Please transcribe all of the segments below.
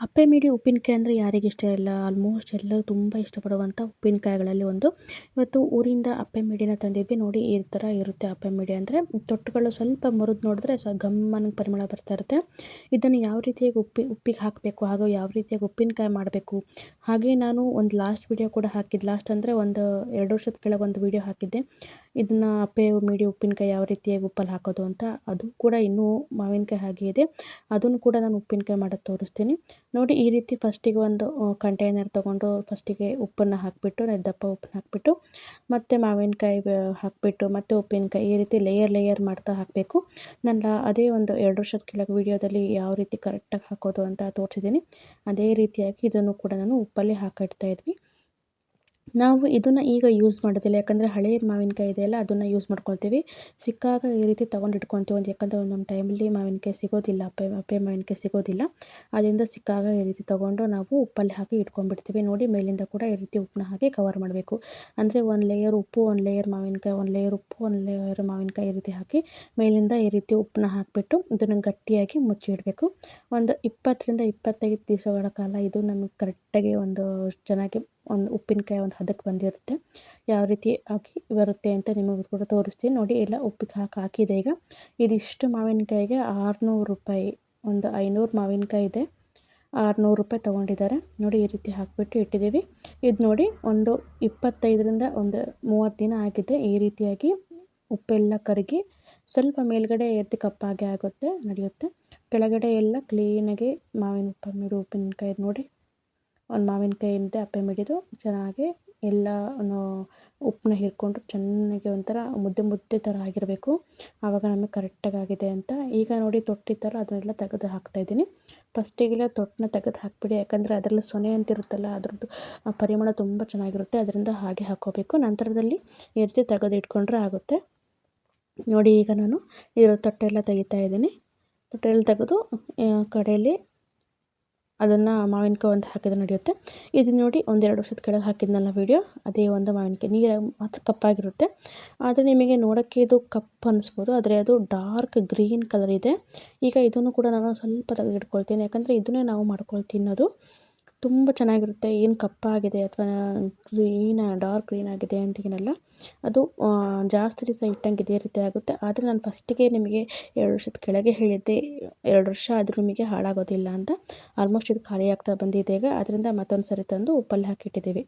ಅಪ್ಪೆ ಮಿಡಿ ಉಪ್ಪಿನಕಾಯಿ ಅಂದರೆ ಯಾರಿಗಿಷ್ಟ ಇಲ್ಲ. ಆಲ್ಮೋಸ್ಟ್ ಎಲ್ಲರೂ ತುಂಬ ಇಷ್ಟಪಡುವಂಥ ಉಪ್ಪಿನಕಾಯಿಗಳಲ್ಲಿ ಒಂದು. ಇವತ್ತು ಊರಿಂದ ಅಪ್ಪೆ ಮಿಡಿನ ತಂದಿದ್ವಿ. ನೋಡಿ ಈ ಥರ ಇರುತ್ತೆ ಅಪ್ಪೆ ಮಿಡಿ ಅಂದರೆ. ತೊಟ್ಟುಗಳು ಸ್ವಲ್ಪ ಮುರಿದು ನೋಡಿದ್ರೆ ಘಮ್ ಅನ್ನೋ ಪರಿಮಳ ಬರ್ತಾ ಇರುತ್ತೆ. ಇದನ್ನು ಯಾವ ರೀತಿಯಾಗಿ ಉಪ್ಪಿಗೆ ಹಾಕಬೇಕು ಹಾಗೂ ಯಾವ ರೀತಿಯಾಗಿ ಉಪ್ಪಿನಕಾಯಿ ಮಾಡಬೇಕು, ಹಾಗೆ ನಾನು ಒಂದು ಲಾಸ್ಟ್ ವಿಡಿಯೋ ಕೂಡ ಹಾಕಿದ್ದೆ. ಲಾಸ್ಟ್ ಅಂದರೆ ಒಂದು 2 ವರ್ಷದ ಕೆಳಗೆ ಒಂದು ವಿಡಿಯೋ ಹಾಕಿದ್ದೆ. ಇದನ್ನು ಅಪ್ಪೆ ಮಿಡಿ ಉಪ್ಪಿನಕಾಯಿ ಯಾವ ರೀತಿಯಾಗಿ ಉಪ್ಪಲ್ಲಿ ಹಾಕೋದು ಅಂತ. ಅದು ಕೂಡ ಇನ್ನೂ ಮಾವಿನಕಾಯಿ ಹಾಗೆ ಇದೆ. ಅದನ್ನು ಕೂಡ ನಾನು ಉಪ್ಪಿನಕಾಯಿ ಮಾಡೋದು ತೋರಿಸ್ತೀನಿ. ನೋಡಿ ಈ ರೀತಿ ಫಸ್ಟಿಗೆ ಒಂದು ಕಂಟೈನರ್ ತೊಗೊಂಡು ಫಸ್ಟಿಗೆ ಉಪ್ಪನ್ನು ಹಾಕಿಬಿಟ್ಟು, ದಪ್ಪ ಉಪ್ಪನ್ನ ಹಾಕಿಬಿಟ್ಟು, ಮತ್ತು ಮಾವಿನಕಾಯಿ ಹಾಕಿಬಿಟ್ಟು, ಮತ್ತು ಉಪ್ಪಿನಕಾಯಿ ಈ ರೀತಿ ಲೇಯರ್ ಮಾಡ್ತಾ ಹಾಕಬೇಕು. ನಾನು ಅದೇ ಒಂದು 2 ವರ್ಷದ ಕೆಳಗೆ ವಿಡಿಯೋದಲ್ಲಿ ಯಾವ ರೀತಿ ಕರೆಕ್ಟಾಗಿ ಹಾಕೋದು ಅಂತ ತೋರಿಸಿದ್ದೀನಿ. ಅದೇ ರೀತಿಯಾಗಿ ಇದನ್ನು ಕೂಡ ನಾನು ಉಪ್ಪಲ್ಲಿ ಹಾಕಿಡ್ತಾ ಇದ್ವಿ. ನಾವು ಇದನ್ನು ಈಗ ಯೂಸ್ ಮಾಡೋದಿಲ್ಲ, ಯಾಕಂದರೆ ಹಳೆಯ ಮಾವಿನಕಾಯಿ ಇದೆಯಲ್ಲ ಅದನ್ನು ಯೂಸ್ ಮಾಡ್ಕೊಳ್ತೀವಿ. ಸಿಕ್ಕಾಗ ಈ ರೀತಿ ತೊಗೊಂಡು ಇಟ್ಕೊತೀವಿ. ಯಾಕಂದರೆ ಒಂದೊಂದು ಟೈಮಲ್ಲಿ ಮಾವಿನಕಾಯಿ ಸಿಗೋದಿಲ್ಲ, ಅಪ್ಪೆ ಮಾವಿನಕಾಯಿ ಸಿಗೋದಿಲ್ಲ. ಅದರಿಂದ ಸಿಕ್ಕಾಗ ಈ ರೀತಿ ತೊಗೊಂಡು ನಾವು ಉಪ್ಪಲ್ಲಿ ಹಾಕಿ ಇಟ್ಕೊಂಡ್ಬಿಡ್ತೀವಿ. ನೋಡಿ ಮೇಲಿಂದ ಕೂಡ ಈ ರೀತಿ ಉಪ್ಪನ್ನ ಹಾಕಿ ಕವರ್ ಮಾಡಬೇಕು. ಅಂದರೆ ಒಂದು ಲೇಯರ್ ಉಪ್ಪು, ಒಂದು ಲೇಯರ್ ಮಾವಿನಕಾಯಿ, ಒಂದು ಲೇಯರ್ ಉಪ್ಪು, ಒಂದು ಲೇಯರ್ ಮಾವಿನಕಾಯಿ ಈ ರೀತಿ ಹಾಕಿ ಮೇಲಿಂದ ಈ ರೀತಿ ಉಪ್ಪನ್ನ ಹಾಕಿಬಿಟ್ಟು ಇದನ್ನು ಗಟ್ಟಿಯಾಗಿ ಮುಚ್ಚಿಡಬೇಕು. ಒಂದು 20ರಿಂದ 25 ದಿವಸಗಳ ಕಾಲ ಇದು ನಮಗೆ ಕರೆಕ್ಟಾಗಿ ಒಂದು ಚೆನ್ನಾಗಿ ಒಂದು ಉಪ್ಪಿನಕಾಯಿ ಒಂದು ಹದಕ್ಕೆ ಬಂದಿರುತ್ತೆ. ಯಾವ ರೀತಿ ಹಾಕಿ ಬರುತ್ತೆ ಅಂತ ನಿಮಗೆ ಕೂಡ ತೋರಿಸ್ತೀನಿ. ನೋಡಿ ಎಲ್ಲ ಉಪ್ಪಿಗೆ ಹಾಕಿದೆ. ಈಗ ಇದಿಷ್ಟು ಮಾವಿನಕಾಯಿಗೆ 600 ರೂಪಾಯಿ. ಒಂದು 500 ಮಾವಿನಕಾಯಿ ಇದೆ, 600 ರೂಪಾಯಿ ತೊಗೊಂಡಿದ್ದಾರೆ. ನೋಡಿ ಈ ರೀತಿ ಹಾಕಿಬಿಟ್ಟು ಇಟ್ಟಿದ್ದೀವಿ. ಇದು ನೋಡಿ ಒಂದು 25ರಿಂದ ಒಂದು 30 ದಿನ ಆಗಿದೆ. ಈ ರೀತಿಯಾಗಿ ಉಪ್ಪೆಲ್ಲ ಕರಗಿ ಸ್ವಲ್ಪ ಮೇಲ್ಗಡೆ ಎತ್ತಿ ಕಪ್ಪಾಗೆ ಆಗುತ್ತೆ, ನಡೆಯುತ್ತೆ. ಕೆಳಗಡೆ ಎಲ್ಲ ಕ್ಲೀನಾಗಿ ಉಪ್ಪಿನಕಾಯಿ ನೋಡಿ, ಒಂದು ಮಾವಿನಕಾಯಿಂದ ಅಪ್ಪೆ ಮಿಡಿದು ಚೆನ್ನಾಗಿ ಎಲ್ಲ ಉಪ್ಪನ್ನ ಹೀರ್ಕೊಂಡು ಚೆನ್ನಾಗಿ ಒಂಥರ ಮುದ್ದೆ ಥರ ಆಗಿರಬೇಕು. ಆವಾಗ ನಮಗೆ ಕರೆಕ್ಟಾಗಿ ಆಗಿದೆ ಅಂತ. ಈಗ ನೋಡಿ ತೊಟ್ಟಿರ್ತಾರ ಅದನ್ನೆಲ್ಲ ತೆಗೆದು ಹಾಕ್ತಾಯಿದ್ದೀನಿ. ಫಸ್ಟಿಗೆಲ್ಲ ತೊಟ್ಟನ್ನ ತೆಗೆದು ಹಾಕಿಬಿಡಿ, ಯಾಕಂದರೆ ಅದರಲ್ಲಿ ಸೊನೆ ಅಂತಿರುತ್ತಲ್ಲ ಅದ್ರದ್ದು ಪರಿಮಳ ತುಂಬ ಚೆನ್ನಾಗಿರುತ್ತೆ. ಅದರಿಂದ ಹಾಗೆ ಹಾಕ್ಕೋಬೇಕು. ನಂತರದಲ್ಲಿ ಈ ರೀತಿ ತೆಗೆದು ಇಟ್ಕೊಂಡ್ರೆ ಆಗುತ್ತೆ. ನೋಡಿ ಈಗ ನಾನು ಇದರ ತೊಟ್ಟೆಲ್ಲ ತೆಗಿತಾ ಇದ್ದೀನಿ. ತೊಟ್ಟೆಲ್ಲ ತೆಗೆದು ಕಡೆಯಲ್ಲಿ ಅದನ್ನು ಮಾವಿನಕಾಯಿ ಒಂದು ಹಾಕಿದ್ರೆ ನಡೆಯುತ್ತೆ. ಇದು ನೋಡಿ 1-2 ವರ್ಷದ ಕೆಳಗೆ ಹಾಕಿದ್ನಲ್ಲ ವಿಡಿಯೋ, ಅದೇ ಒಂದು ಮಾವಿನಕಾಯಿ. ನೀರು ಮಾತ್ರ ಕಪ್ಪಾಗಿರುತ್ತೆ, ಆದರೆ ನಿಮಗೆ ನೋಡೋಕ್ಕೆ ಇದು ಕಪ್ಪು ಅನ್ನಿಸ್ಬೋದು, ಆದರೆ ಅದು ಡಾರ್ಕ್ ಗ್ರೀನ್ ಕಲರ್ ಇದೆ. ಈಗ ಇದನ್ನು ಕೂಡ ನಾನು ಸ್ವಲ್ಪ ತೆಗೆದಿಟ್ಕೊಳ್ತೀನಿ, ಯಾಕಂದರೆ ಇದನ್ನೇ ನಾವು ಮಾಡ್ಕೊಂಡು ತಿನ್ನೋದು. ತುಂಬ ಚೆನ್ನಾಗಿರುತ್ತೆ. ಏನು ಕಪ್ಪಾಗಿದೆ ಅಥವಾ ಡಾರ್ಕ್ ಗ್ರೀನ್ ಆಗಿದೆ ಅಂತೀನಲ್ಲ, ಅದು ಜಾಸ್ತಿ ದಿವಸ ಇಟ್ಟಂಗೆ ಇದೇ ರೀತಿ ಆಗುತ್ತೆ. ಆದರೆ ನಾನು ಫಸ್ಟಿಗೆ ನಿಮಗೆ 2 ವರ್ಷದ ಕೆಳಗೆ ಹೇಳಿದ್ದೆ, 2 ವರ್ಷ ಆದರೂ ನಿಮಗೆ ಹಾಳಾಗೋದಿಲ್ಲ ಅಂತ. ಆಲ್ಮೋಸ್ಟ್ ಇದು ಖಾಲಿ ಆಗ್ತಾ ಬಂದಿದೆ ಈಗ. ಅದರಿಂದ ಮತ್ತೊಂದು ಸರಿ ತಂದು ಉಪ್ಪಲ್ಲಿ ಹಾಕಿಟ್ಟಿದ್ದೀವಿ.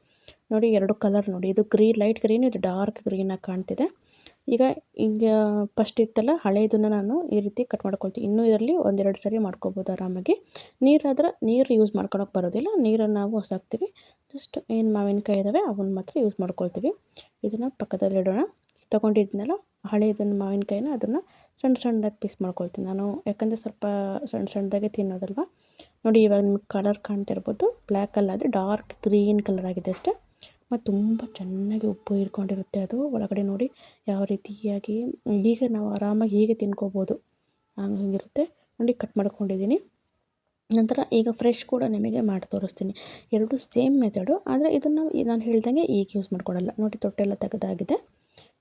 ನೋಡಿ 2 ಕಲರ್ ನೋಡಿ, ಇದು ಲೈಟ್ ಗ್ರೀನ್, ಇದು ಡಾರ್ಕ್ ಗ್ರೀನಾಗಿ ಕಾಣ್ತಿದೆ. ಈಗ ಫಸ್ಟ್ ಇತ್ತಲ್ಲ ಹಳೆಯದನ್ನು ನಾನು ಈ ರೀತಿ ಕಟ್ ಮಾಡ್ಕೊಳ್ತೀನಿ. ಇನ್ನೂ ಇದರಲ್ಲಿ 1-2 ಸರಿ ಮಾಡ್ಕೊಬೋದು ಆರಾಮಾಗಿ. ನೀರು ಯೂಸ್ ಮಾಡ್ಕೊಳಕ್ಕೆ ಬರೋದಿಲ್ಲ, ನೀರನ್ನು ನಾವು ಹೊಸಾಕ್ತೀವಿ. ಜಸ್ಟ್ ಏನು ಮಾವಿನಕಾಯಿ ಇದ್ದಾವೆ ಅವನ್ನ ಮಾತ್ರ ಯೂಸ್ ಮಾಡ್ಕೊಳ್ತೀವಿ. ಇದನ್ನು ಪಕ್ಕದಲ್ಲಿ ಇಡೋಣ. ತೊಗೊಂಡಿದ್ನಲ್ಲ ಹಳೆಯದನ್ನು ಮಾವಿನಕಾಯಿನ ಅದನ್ನು ಸಣ್ಣದಾಗಿ ಪೀಸ್ ಮಾಡ್ಕೊಳ್ತೀನಿ ನಾನು, ಯಾಕಂದರೆ ಸ್ವಲ್ಪ ಸಣ್ಣದಾಗೆ ತಿನ್ನೋದಲ್ವ. ನೋಡಿ ಇವಾಗ ನಿಮಗೆ ಕಲರ್ ಕಾಣ್ತಿರ್ಬೋದು, ಬ್ಲ್ಯಾಕಲ್ಲಾದರೆ ಡಾರ್ಕ್ ಗ್ರೀನ್ ಕಲರ್ ಆಗಿದೆ ಅಷ್ಟೇ. ಮತ್ತು ತುಂಬ ಚೆನ್ನಾಗಿ ಉಪ್ಪು ಹೀರ್ಕೊಂಡಿರುತ್ತೆ ಅದು ಒಳಗಡೆ. ನೋಡಿ ಯಾವ ರೀತಿಯಾಗಿ ಈಗ ನಾವು ಆರಾಮಾಗಿ ಹೀಗೆ ತಿನ್ಕೋಬೋದು, ಹಂಗಿರುತ್ತೆ. ನೋಡಿ ಕಟ್ ಮಾಡ್ಕೊಂಡಿದ್ದೀನಿ. ನಂತರ ಈಗ ಫ್ರೆಶ್ ಕೂಡ ನಿಮಗೆ ಮಾಡಿ ತೋರಿಸ್ತೀನಿ. 2 ಸೇಮ್ ಮೆಥಡು, ಆದರೆ ಇದನ್ನು ನಾನು ಹೇಳ್ದಂಗೆ ಈಗ ಯೂಸ್ ಮಾಡ್ಕೊಡಲ್ಲ. ನೋಡಿ ತೊಟ್ಟೆಲ್ಲ ತೆಗೆದಾಗಿದೆ.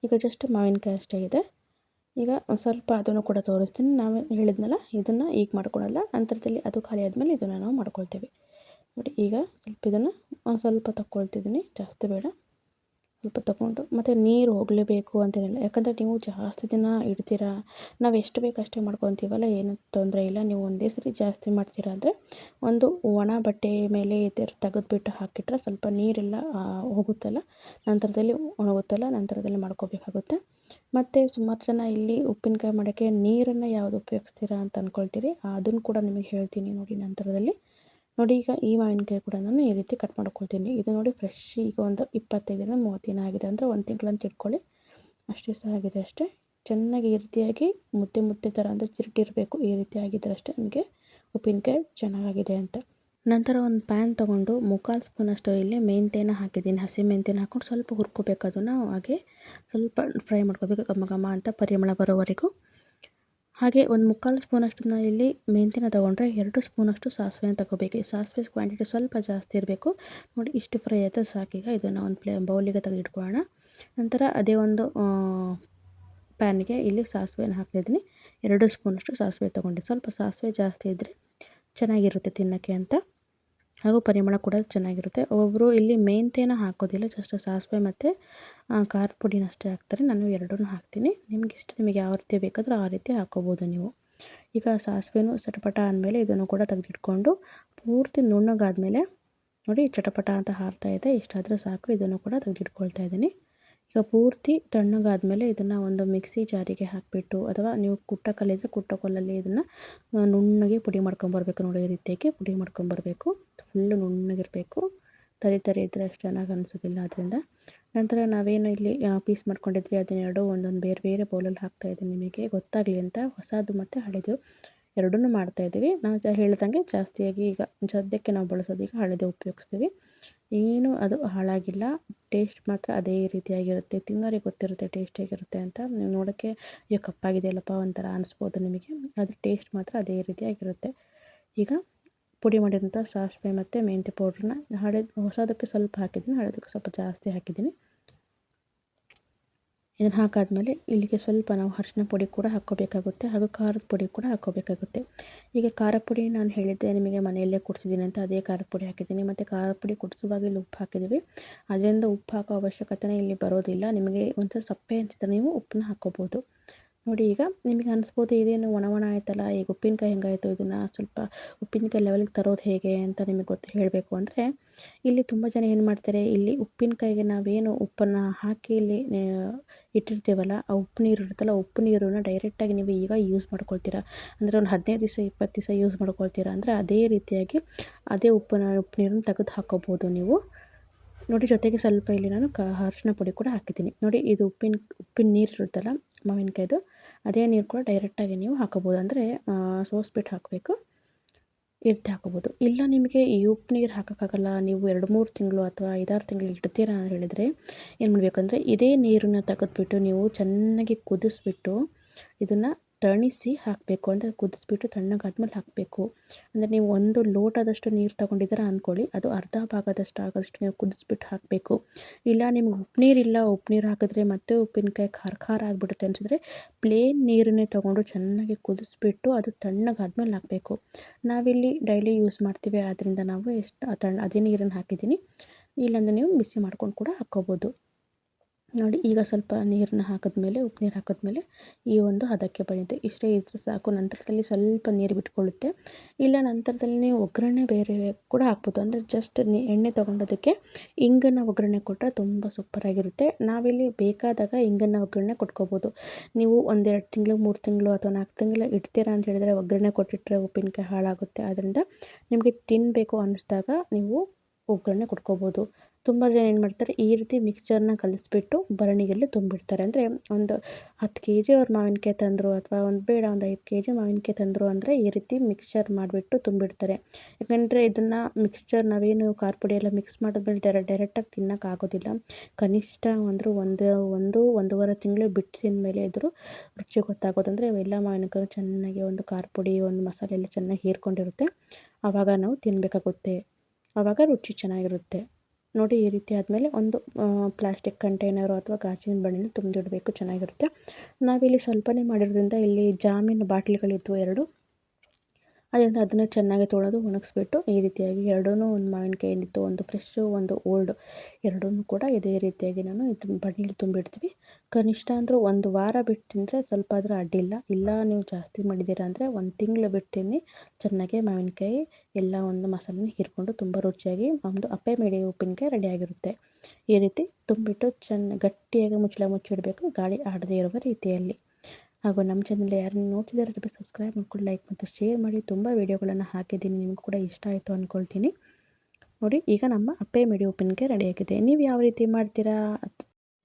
ಈಗ ಜಸ್ಟ್ ಮಾವಿನಕಾಯಿ ಅಷ್ಟೇ ಇದೆ. ಈಗ ಸ್ವಲ್ಪ ಅದನ್ನು ಕೂಡ ತೋರಿಸ್ತೀನಿ. ನಾವು ಹೇಳಿದ್ನಲ್ಲ ಇದನ್ನು ಈಗ ಮಾಡ್ಕೊಳಲ್ಲ, ನಂತರದಲ್ಲಿ ಅದು ಖಾಲಿ ಆದಮೇಲೆ ಇದನ್ನು ನಾವು ಮಾಡ್ಕೊಳ್ತೇವೆ. ನೋಡಿ ಈಗ ಇದನ್ನು ಸ್ವಲ್ಪ ತಗೊಳ್ತಿದ್ದೀನಿ, ಜಾಸ್ತಿ ಬೇಡ. ಸ್ವಲ್ಪ ತಗೊಂಡು ಮತ್ತು ನೀರು ಹೋಗಲೇಬೇಕು ಅಂತೇನಿಲ್ಲ, ಯಾಕಂದರೆ ನೀವು ಜಾಸ್ತಿ ದಿನ ಇಡ್ತೀರಾ. ನಾವು ಎಷ್ಟು ಬೇಕು ಅಷ್ಟೇ ಮಾಡ್ಕೊತೀವಲ್ಲ, ಏನೂ ತೊಂದರೆ ಇಲ್ಲ. ನೀವು ಒಂದೇ ಸರಿ ಜಾಸ್ತಿ ಮಾಡ್ತೀರಾ ಅಂದರೆ ಒಂದು ಒಣ ಬಟ್ಟೆ ಮೇಲೆ ತೆಗೆದುಬಿಟ್ಟು ಹಾಕಿಟ್ರೆ ಸ್ವಲ್ಪ ನೀರೆಲ್ಲ ಹೋಗುತ್ತಲ್ಲ, ನಂತರದಲ್ಲಿ ಒಣಗುತ್ತಲ್ಲ, ನಂತರದಲ್ಲಿ ಮಾಡ್ಕೋಬೇಕಾಗುತ್ತೆ. ಮತ್ತು ಸುಮಾರು ಜನ ಇಲ್ಲಿ ಉಪ್ಪಿನಕಾಯಿ ಮಾಡೋಕ್ಕೆ ನೀರನ್ನು ಯಾವುದು ಉಪಯೋಗಿಸ್ತೀರಾ ಅಂತ ಅಂದ್ಕೊಳ್ತೀರಿ, ಅದನ್ನು ಕೂಡ ನಿಮಗೆ ಹೇಳ್ತೀನಿ ನೋಡಿ ನಂತರದಲ್ಲಿ. ನೋಡಿ ಈಗ ಈ ಮಾವಿನಕಾಯಿ ಕೂಡ ನಾನು ಈ ರೀತಿ ಕಟ್ ಮಾಡ್ಕೊಳ್ತೀನಿ. ಇದು ನೋಡಿ ಫ್ರೆಶ್ ಈಗ ಒಂದು 25-30 ದಿನ ಆಗಿದೆ, ಅಂದರೆ 1 ತಿಂಗಳಂತ ಇಟ್ಕೊಳ್ಳಿ, ಅಷ್ಟೇ ಸಹ ಆಗಿದೆ ಅಷ್ಟೇ. ಚೆನ್ನಾಗಿ ಈ ರೀತಿಯಾಗಿ ಮುದ್ದೆ ಥರ ಅಂದರೆ ಚಿರಟಿರಬೇಕು, ಈ ರೀತಿ ಆಗಿದ್ರೆ ಅಷ್ಟೇ ನಿಮಗೆ ಉಪ್ಪಿನಕಾಯಿ ಚೆನ್ನಾಗಿದೆ ಅಂತ. ನಂತರ ಒಂದು ಪ್ಯಾನ್ ತೊಗೊಂಡು 3/4 ಸ್ಪೂನಷ್ಟು ಇಲ್ಲಿ ಮೆಂತ್ಯನ ಹಾಕಿದ್ದೀನಿ. ಹಸಿ ಮೆಂತ್ಯನ ಹಾಕ್ಕೊಂಡು ಸ್ವಲ್ಪ ಹುರ್ಕೋಬೇಕು ಅದನ್ನು, ಹಾಗೆ ಸ್ವಲ್ಪ ಫ್ರೈ ಮಾಡ್ಕೋಬೇಕು ಘಮ ಅಂತ ಪರಿಮಳ ಬರೋವರೆಗೂ. ಹಾಗೆ ಒಂದು 3/4 ಸ್ಪೂನಷ್ಟು ಇಲ್ಲಿ ಮೆಂತ್ಯನ ತೊಗೊಂಡ್ರೆ 2 ಸ್ಪೂನಷ್ಟು ಸಾಸಿವೆನ ತೊಗೋಬೇಕು. ಸಾಸಿವೆ ಕ್ವಾಂಟಿಟಿ ಸ್ವಲ್ಪ ಜಾಸ್ತಿ ಇರಬೇಕು. ನೋಡಿ ಇಷ್ಟು ಫ್ರೈ ಆಯಿತು ಸಾಕೀಗ. ಇದನ್ನು ಒಂದು ಬೌಲಿಗೆ ತೆಗೆದಿಟ್ಕೊಳ್ಳೋಣ. ನಂತರ ಅದೇ ಒಂದು ಪ್ಯಾನಿಗೆ ಇಲ್ಲಿ ಸಾಸಿವೆನ ಹಾಕ್ತಿದ್ದೀನಿ. 2 ಸ್ಪೂನಷ್ಟು ಸಾಸಿವೆ ತೊಗೊಂಡು, ಸ್ವಲ್ಪ ಸಾಸಿವೆ ಜಾಸ್ತಿ ಇದ್ದರೆ ಚೆನ್ನಾಗಿರುತ್ತೆ ತಿನ್ನೋಕ್ಕೆ ಅಂತ. ಹಾಗೂ ಪರಿಮಳ ಕೂಡ ಚೆನ್ನಾಗಿರುತ್ತೆ. ಒಬ್ಬೊಬ್ಬರು ಇಲ್ಲಿ ಮೆಂತ್ಯನ ಹಾಕೋದಿಲ್ಲ, ಜಸ್ಟ್ ಸಾಸಿವೆ ಮತ್ತು ಖಾರದ ಪುಡಿನ ಅಷ್ಟೇ ಹಾಕ್ತಾರೆ. ನಾನು ಎರಡನ್ನೂ ಹಾಕ್ತೀನಿ. ನಿಮಗೆ ಯಾವ ರೀತಿ ಬೇಕಾದರೂ ಆ ರೀತಿ ಹಾಕ್ಕೋಬೋದು ನೀವು. ಈಗ ಸಾಸಿವೆನೂ ಚಟಪಟ ಅಂದಮೇಲೆ ಇದನ್ನು ಕೂಡ ತೆಗೆದಿಟ್ಕೊಂಡು ಪೂರ್ತಿ ನುಣ್ಣಗಾದ್ಮೇಲೆ ನೋಡಿ ಚಟಪಟ ಅಂತ ಹಾರ್ತಾ ಇದೆ, ಇಷ್ಟಾದರೆ ಸಾಕು. ಇದನ್ನು ಕೂಡ ತೆಗೆದಿಟ್ಕೊಳ್ತಾ ಇದ್ದೀನಿ. ಈಗ ಪೂರ್ತಿ ತಣ್ಣಗಾದ್ಮೇಲೆ ಇದನ್ನು ಒಂದು ಮಿಕ್ಸಿ ಜಾರಿಗೆ ಹಾಕಿಬಿಟ್ಟು, ಅಥವಾ ನೀವು ಕುಟ್ಟ ಕಲ್ಲಿದ್ದರೆ ಕುಟ್ಟ ಕಲ್ಲಲ್ಲಿ ಇದನ್ನು ನುಣ್ಣಗೆ ಪುಡಿ ಮಾಡ್ಕೊಂಬರ್ಬೇಕು. ನೋಡಿ ಈ ರೀತಿಯಾಗಿ ಪುಡಿ ಮಾಡ್ಕೊಂಬರ್ಬೇಕು. ಫುಲ್ಲು ನುಣ್ಣಗಿರಬೇಕು. ತರಿ ತರಿ ಇದ್ದರೆ ಅಷ್ಟು ಚೆನ್ನಾಗಿ ಅನಿಸೋದಿಲ್ಲ. ಅದರಿಂದ ನಂತರ ನಾವೇನು ಇಲ್ಲಿ ಪೀಸ್ ಮಾಡ್ಕೊಂಡಿದ್ವಿ ಅದನ್ನೆರಡು ಒಂದೊಂದು ಬೇರೆ ಬೇರೆ ಬೌಲಲ್ಲಿ ಹಾಕ್ತಾಯಿದ್ದೀನಿ, ನಿಮಗೆ ಗೊತ್ತಾಗಲಿ ಅಂತ. ಹೊಸದು ಮತ್ತು ಹಳೆದು ಎರಡನ್ನೂ ಮಾಡ್ತಾಯಿದ್ದೀವಿ. ನಾವು ಹೇಳ್ದಂಗೆ ಜಾಸ್ತಿಯಾಗಿ ಈಗ ಸದ್ಯಕ್ಕೆ ನಾವು ಬಳಸೋದು ಈಗ ಹಳೆದೇ ಉಪಯೋಗಿಸ್ತೀವಿ. ಏನು ಅದು ಹಾಳಾಗಿಲ್ಲ. ಟೇಸ್ಟ್ ಮಾತ್ರ ಅದೇ ರೀತಿಯಾಗಿರುತ್ತೆ. ತಿನ್ನೋರಿಗೆ ಗೊತ್ತಿರುತ್ತೆ ಟೇಸ್ಟ್ ಹೇಗಿರುತ್ತೆ ಅಂತ. ನೀವು ನೋಡೋಕ್ಕೆ ಅಯ್ಯೋ ಕಪ್ಪಾಗಿದೆಯಲ್ಲಪ್ಪ ಒಂಥರ ಅನಿಸ್ಬೋದು ನಿಮಗೆ, ಆದರೆ ಟೇಸ್ಟ್ ಮಾತ್ರ ಅದೇ ರೀತಿಯಾಗಿರುತ್ತೆ. ಈಗ ಪುಡಿ ಮಾಡಿರೋಂಥ ಸಾಸಿವೆ ಮತ್ತು ಮೆಂತ್ಯ ಪೌಡ್ರನ್ನ ಹೊಸದಕ್ಕೆ ಸ್ವಲ್ಪ ಹಾಕಿದ್ದೀನಿ, ಹಳೆದಕ್ಕೆ ಸ್ವಲ್ಪ ಜಾಸ್ತಿ ಹಾಕಿದ್ದೀನಿ. ಇದನ್ನು ಹಾಕಾದ್ಮೇಲೆ ಇಲ್ಲಿಗೆ ಸ್ವಲ್ಪ ನಾವು ಅರಿಶಿನ ಪುಡಿ ಕೂಡ ಹಾಕ್ಕೋಬೇಕಾಗುತ್ತೆ, ಹಾಗೂ ಖಾರದ ಪುಡಿ ಕೂಡ ಹಾಕ್ಕೋಬೇಕಾಗುತ್ತೆ. ಈಗ ಖಾರದ ಪುಡಿ ನಾನು ಹೇಳಿದ್ದೆ ನಿಮಗೆ ಮನೆಯಲ್ಲೇ ಕುಡಿಸಿದ್ದೀನಿ ಅಂತ, ಅದೇ ಖಾರದ ಪುಡಿ ಹಾಕಿದ್ದೀನಿ. ಮತ್ತು ಖಾರದ ಪುಡಿ ಕುಡಿಸುವಾಗ ಇಲ್ಲಿ ಉಪ್ಪು ಹಾಕಿದ್ದೀವಿ, ಅದರಿಂದ ಉಪ್ಪು ಹಾಕೋ ಅವಶ್ಯಕತೆನೇ ಇಲ್ಲಿ ಬರೋದಿಲ್ಲ. ನಿಮಗೆ ಒಂಚೂರು ಸಪ್ಪೆ ಅನಿಸಿದ್ರೆ ನೀವು ಉಪ್ಪನ್ನ ಹಾಕ್ಕೋಬೋದು. ನೋಡಿ ಈಗ ನಿಮಗೆ ಅನಿಸ್ಬೋದು ಇದೇನು ಒಣ ಒಣ ಆಯ್ತಲ್ಲ, ಈಗ ಉಪ್ಪಿನಕಾಯಿ ಹೆಂಗಾಯಿತು, ಇದನ್ನು ಸ್ವಲ್ಪ ಉಪ್ಪಿನಕಾಯಿ ಲೆವೆಲ್ಗೆ ತರೋದು ಹೇಗೆ ಅಂತ ನಿಮಗೆ ಹೇಳಬೇಕು ಅಂದರೆ, ಇಲ್ಲಿ ತುಂಬ ಜನ ಏನು ಮಾಡ್ತಾರೆ, ಇಲ್ಲಿ ಉಪ್ಪಿನಕಾಯಿಗೆ ನಾವೇನು ಉಪ್ಪನ್ನು ಹಾಕಿ ಇಲ್ಲಿ ಇಟ್ಟಿರ್ತೀವಲ್ಲ, ಆ ಉಪ್ಪು ನೀರು ಇರುತ್ತಲ್ಲ, ಉಪ್ಪು ನೀರನ್ನು ಡೈರೆಕ್ಟಾಗಿ ನೀವು ಈಗ ಯೂಸ್ ಮಾಡ್ಕೊಳ್ತೀರಾ. ಅಂದರೆ ಒಂದು 15 ದಿವಸ 20 ದಿವಸ ಯೂಸ್ ಮಾಡ್ಕೊಳ್ತೀರಾ ಅಂದರೆ ಅದೇ ರೀತಿಯಾಗಿ ಅದೇ ಉಪ್ಪು ನೀರನ್ನು ತೆಗೆದು ಹಾಕ್ಕೋಬೋದು ನೀವು. ನೋಡಿ ಜೊತೆಗೆ ಸ್ವಲ್ಪ ಇಲ್ಲಿ ನಾನು ಅರಿಶಿನ ಪುಡಿ ಕೂಡ ಹಾಕಿದ್ದೀನಿ. ನೋಡಿ ಇದು ಉಪ್ಪಿನ ನೀರು ಇರುತ್ತಲ್ಲ ಮಾವಿನಕಾಯ್ದು, ಅದೇ ನೀರು ಕೂಡ ಡೈರೆಕ್ಟಾಗಿ ನೀವು ಹಾಕೋಬೋದು. ಅಂದರೆ ಸೋಸ್ಬಿಟ್ಟು ಹಾಕಬೇಕು, ಈ ರೀತಿ ಹಾಕೋಬೋದು. ಇಲ್ಲ ನಿಮಗೆ ಈ ಉಪ್ಪು ನೀರು ಹಾಕೋಕ್ಕಾಗಲ್ಲ, ನೀವು 2-3 ತಿಂಗಳು ಅಥವಾ 5-6 ತಿಂಗಳು ಇಡ್ತೀರಾ ಅಂತ ಹೇಳಿದರೆ ಏನು ಮಾಡಬೇಕಂದ್ರೆ, ಇದೇ ನೀರನ್ನು ತೆಗೆದುಬಿಟ್ಟು ನೀವು ಚೆನ್ನಾಗಿ ಕುದಿಸ್ಬಿಟ್ಟು ಇದನ್ನು ತಣಿಸಿ ಹಾಕಬೇಕು. ಅಂದರೆ ಕುದಿಸ್ಬಿಟ್ಟು ತಣ್ಣಗಾದ್ಮೇಲೆ ಹಾಕಬೇಕು. ಅಂದರೆ ನೀವು ಒಂದು ಲೋಟದಷ್ಟು ನೀರು ತೊಗೊಂಡಿದ್ದೀರ ಅಂದ್ಕೊಳ್ಳಿ, ಅದು ಅರ್ಧ ಭಾಗದಷ್ಟು ಆಗೋಷ್ಟು ನೀವು ಕುದಿಸ್ಬಿಟ್ಟು ಹಾಕಬೇಕು. ಇಲ್ಲ ನಿಮ್ಗೆ ಉಪ್ಪು ನೀರಿಲ್ಲ, ಉಪ್ಪು ನೀರು ಹಾಕಿದ್ರೆ ಮತ್ತೆ ಉಪ್ಪಿನಕಾಯಿ ಖಾರ ಖಾರ ಆಗಿಬಿಡುತ್ತೆ ಅನಿಸಿದ್ರೆ ಪ್ಲೇನ್ ನೀರನ್ನೇ ತೊಗೊಂಡು ಚೆನ್ನಾಗಿ ಕುದಿಸ್ಬಿಟ್ಟು ಅದು ತಣ್ಣಗಾದ್ಮೇಲೆ ಹಾಕಬೇಕು. ನಾವಿಲ್ಲಿ ಡೈಲಿ ಯೂಸ್ ಮಾಡ್ತೀವಿ, ಆದ್ದರಿಂದ ನಾವು ಅದೇ ನೀರನ್ನು ಹಾಕಿದ್ದೀನಿ. ಇಲ್ಲಾಂದರೆ ನೀವು ಬಿಸಿ ಮಾಡ್ಕೊಂಡು ಕೂಡ ಹಾಕ್ಕೋಬೋದು. ನೋಡಿ ಈಗ ಸ್ವಲ್ಪ ನೀರನ್ನ ಹಾಕಿದ್ಮೇಲೆ, ಉಪ್ಪು ನೀರು ಹಾಕಿದ್ಮೇಲೆ ಈ ಒಂದು ಹದಕ್ಕೆ ಬಂದಿದೆ. ಇಷ್ಟೇ ಇದ್ರೆ ಸಾಕು. ನಂತರದಲ್ಲಿ ಸ್ವಲ್ಪ ನೀರು ಬಿಟ್ಕೊಳ್ಳುತ್ತೆ. ಇಲ್ಲ ನಂತರದಲ್ಲಿ ನೀವು ಒಗ್ಗರಣೆ ಬೇರೆ ಕೂಡ ಹಾಕ್ಬೋದು. ಅಂದರೆ ಜಸ್ಟ್ ಎಣ್ಣೆ ತೊಗೊಂಡೋದಕ್ಕೆ ಇಂಗನ್ನು ಒಗ್ಗರಣೆ ಕೊಟ್ಟರೆ ತುಂಬ ಸೂಪರಾಗಿರುತ್ತೆ. ನಾವಿಲ್ಲಿ ಬೇಕಾದಾಗ ಇಂಗನ್ನು ಒಗ್ಗರಣೆ ಕೊಟ್ಕೋಬೋದು. ನೀವು 1-2 ತಿಂಗಳು 3 ತಿಂಗಳು ಅಥವಾ 4 ತಿಂಗಳು ಇಡ್ತೀರಾ ಅಂತ ಹೇಳಿದರೆ ಒಗ್ಗರಣೆ ಕೊಟ್ಟಿಟ್ಟರೆ ಉಪ್ಪಿನಕಾಯಿ ಹಾಳಾಗುತ್ತೆ. ಆದ್ದರಿಂದ ನಿಮಗೆ ತಿನ್ನಬೇಕು ಅನ್ನಿಸ್ದಾಗ ನೀವು ಒಗ್ಗರಣೆ ಕೊಟ್ಕೋಬೋದು. ತುಂಬ ಜನ ಏನು ಮಾಡ್ತಾರೆ, ಈ ರೀತಿ ಮಿಕ್ಸ್ಚರ್ನ ಕಲಿಸ್ಬಿಟ್ಟು ಭರಣಿಗೆಲ್ಲ ತುಂಬಿಡ್ತಾರೆ. ಅಂದರೆ ಒಂದು 10 ಕೆಜಿ ಅವ್ರು ಮಾವಿನಕಾಯಿ ತಂದರು, ಅಥವಾ ಒಂದು 5 ಕೆಜಿ ಮಾವಿನಕಾಯಿ ತಂದರು ಅಂದರೆ ಈ ರೀತಿ ಮಿಕ್ಸ್ಚರ್ ಮಾಡಿಬಿಟ್ಟು ತುಂಬಿಡ್ತಾರೆ. ಯಾಕಂದರೆ ಇದನ್ನು ಮಿಕ್ಸ್ಚರ್ ನಾವೇನು ಖಾರ ಪುಡಿ ಎಲ್ಲ ಮಿಕ್ಸ್ ಮಾಡಿದ್ಮೇಲೆ ಡೈರೆಕ್ಟಾಗಿ ತಿನ್ನೋಕ್ಕಾಗೋದಿಲ್ಲ. ಕನಿಷ್ಠ ಅಂದರೂ 1-1.5 ತಿಂಗಳು ಬಿಟ್ಟು ತಿಂದಮೇಲೆ ಇದ್ರೂ ರುಚಿ ಗೊತ್ತಾಗೋದು. ಅಂದರೆ ಎಲ್ಲ ಮಾವಿನಕಾಯಿ ಚೆನ್ನಾಗಿ ಒಂದು ಖಾರ ಪುಡಿ ಒಂದು ಮಸಾಲೆ ಎಲ್ಲ ಚೆನ್ನಾಗಿ ಹೀರ್ಕೊಂಡಿರುತ್ತೆ, ಆವಾಗ ನಾವು ತಿನ್ನಬೇಕಾಗುತ್ತೆ. ಆವಾಗ ರುಚಿ ಚೆನ್ನಾಗಿರುತ್ತೆ. ನೋಡಿ ಈ ರೀತಿ ಆದಮೇಲೆ ಒಂದು ಪ್ಲಾಸ್ಟಿಕ್ ಕಂಟೈನರು ಅಥವಾ ಗಾಜಿನ ಬಣ್ಣದಲ್ಲಿ ತುಂಬಿಡಬೇಕು, ಚೆನ್ನಾಗಿರುತ್ತೆ. ನಾವಿಲ್ಲಿ ಸ್ವಲ್ಪನೇ ಮಾಡಿರೋದ್ರಿಂದ ಇಲ್ಲಿ ಜಾಮಿನ್ ಬಾಟ್ಲಿಗಳಿದ್ವು 2, ಅದರಿಂದ ಅದನ್ನು ಚೆನ್ನಾಗಿ ತೊಳೆದು ಒಣಗಿಸ್ಬಿಟ್ಟು ಈ ರೀತಿಯಾಗಿ ಎರಡೂ, ಒಂದು ಮಾವಿನಕಾಯಿ ಏನಿತ್ತು, ಒಂದು ಫ್ರೆಶ್ಶು ಒಂದು ಓಲ್ಡು, ಎರಡನ್ನೂ ಕೂಡ ಇದೇ ರೀತಿಯಾಗಿ ನಾನು ಇದು ಬಟ್ಲಲ್ಲಿ ತುಂಬಿಡ್ತೀವಿ. ಕನಿಷ್ಠ ಅಂದರೂ 1 ವಾರ ಬಿಟ್ಟು ತಿಂದರೆ ಸ್ವಲ್ಪ ಆದರೂ ಅಡ್ಡಿಲ್ಲ. ಇಲ್ಲ ನೀವು ಜಾಸ್ತಿ ಮಾಡಿದ್ದೀರಾ ಅಂದರೆ 1 ತಿಂಗಳು ಬಿಟ್ಟು ತಿನ್ನಿ, ಚೆನ್ನಾಗಿ ಮಾವಿನಕಾಯಿ ಎಲ್ಲ ಒಂದು ಮಸಾಲೆನ ಹೀರ್ಕೊಂಡು ತುಂಬ ರುಚಿಯಾಗಿ ಒಂದು ಅಪ್ಪೆ ಮೇಡಿ ಉಪ್ಪಿನಕಾಯಿ ರೆಡಿಯಾಗಿರುತ್ತೆ. ಈ ರೀತಿ ತುಂಬಿಟ್ಟು ಗಟ್ಟಿಯಾಗಿ ಮುಚ್ಚಳ ಮುಚ್ಚಿಡಬೇಕು, ಗಾಳಿ ಆಡದೇ ಇರುವ ರೀತಿಯಲ್ಲಿ. ಹಾಗೂ ನಮ್ಮ ಚಾನಲ್ ಯಾರನ್ನು ನೋಡ್ತಿದ್ದಾರೆ ಸಬ್ಸ್ಕ್ರೈಬ್ ಮಾಡ್ಕೊಂಡು ಲೈಕ್ ಮತ್ತು ಶೇರ್ ಮಾಡಿ. ತುಂಬ ವೀಡಿಯೋಗಳನ್ನು ಹಾಕಿದ್ದೀನಿ, ನಿಮಗೂ ಕೂಡ ಇಷ್ಟ ಆಯಿತು ಅಂದ್ಕೊಳ್ತೀನಿ. ನೋಡಿ ಈಗ ನಮ್ಮ ಅಪ್ಪೆ ಮೇಡಿ ಉಪ್ಪಿನಕಾಯಿ ರೆಡಿಯಾಗಿದೆ. ನೀವು ಯಾವ ರೀತಿ ಮಾಡ್ತೀರಾ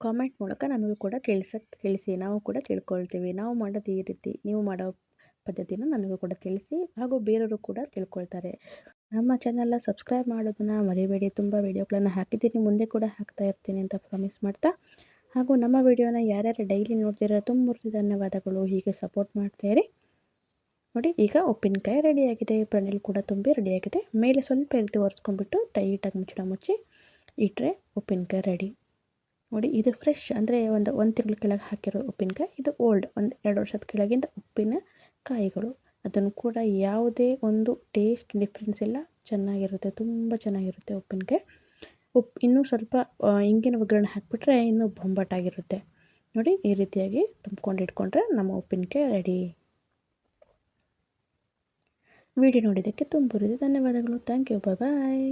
ಕಾಮೆಂಟ್ ಮೂಲಕ ನಮಗೂ ಕೂಡ ತಿಳಿಸಿ, ನಾವು ಕೂಡ ತಿಳ್ಕೊಳ್ತೀವಿ. ನಾವು ಮಾಡೋದು ಈ ರೀತಿ, ನೀವು ಮಾಡೋ ಪದ್ಧತಿನ ನಮಗೂ ಕೂಡ ತಿಳಿಸಿ, ಹಾಗೂ ಬೇರೆಯವರು ಕೂಡ ತಿಳ್ಕೊಳ್ತಾರೆ. ನಮ್ಮ ಚಾನಲ್ನ ಸಬ್ಸ್ಕ್ರೈಬ್ ಮಾಡೋದನ್ನು ಮರಿಬೇಡಿ. ತುಂಬ ವೀಡಿಯೋಗಳನ್ನು ಹಾಕಿದ್ದೀನಿ, ಮುಂದೆ ಕೂಡ ಹಾಕ್ತಾ ಇರ್ತೀನಿ ಅಂತ ಪ್ರಾಮಿಸ್ ಮಾಡ್ತಾ, ಹಾಗೂ ನಮ್ಮ ವಿಡಿಯೋನ ಯಾರ್ಯಾರು ಡೈಲಿ ನೋಡ್ತೀರಾ ತುಂಬ ಧನ್ಯವಾದಗಳು. ಹೀಗೆ ಸಪೋರ್ಟ್ ಮಾಡ್ತಾಯಿರಿ. ನೋಡಿ ಈಗ ಉಪ್ಪಿನಕಾಯಿ ರೆಡಿಯಾಗಿದೆ, ಪನ್ನೀರ್ ಕೂಡ ತುಂಬಿ ರೆಡಿಯಾಗಿದೆ. ಮೇಲೆ ಸ್ವಲ್ಪ ರೀತಿ ಒರೆಸ್ಕೊಂಡ್ಬಿಟ್ಟು ಟೈಟಾಗಿ ಮುಚ್ಚಿ ಇಟ್ಟರೆ ಉಪ್ಪಿನಕಾಯಿ ರೆಡಿ. ನೋಡಿ ಇದು ಫ್ರೆಶ್, ಅಂದರೆ ಒಂದು ತಿಂಗಳ ಕೆಳಗೆ ಹಾಕಿರೋ ಉಪ್ಪಿನಕಾಯಿ. ಇದು ಓಲ್ಡ್, 1-2 ವರ್ಷದ ಕೆಳಗಿಂದ ಉಪ್ಪಿನ ಕಾಯಿಗಳು. ಅದನ್ನು ಕೂಡ ಯಾವುದೇ ಒಂದು ಟೇಸ್ಟ್ ಡಿಫ್ರೆನ್ಸ್ ಇಲ್ಲ, ಚೆನ್ನಾಗಿರುತ್ತೆ, ತುಂಬ ಚೆನ್ನಾಗಿರುತ್ತೆ ಉಪ್ಪಿನಕಾಯಿ. ಇನ್ನೂ ಸ್ವಲ್ಪ ಇಂಗಿನ ಒಗ್ಗರಣೆ ಹಾಕಿಬಿಟ್ರೆ ಇನ್ನೂ ಬೊಂಬಾಟಾಗಿರುತ್ತೆ. ನೋಡಿ ಈ ರೀತಿಯಾಗಿ ತುಂಬ್ಕೊಂಡು ಇಟ್ಕೊಂಡ್ರೆ ನಮ್ಮ ಉಪ್ಪಿನಕಾಯಿ ರೆಡಿ. ವಿಡಿಯೋ ನೋಡಿದ್ದಕ್ಕೆ ತುಂಬ ಧನ್ಯವಾದಗಳು. Thank you. ಬಾಯ್.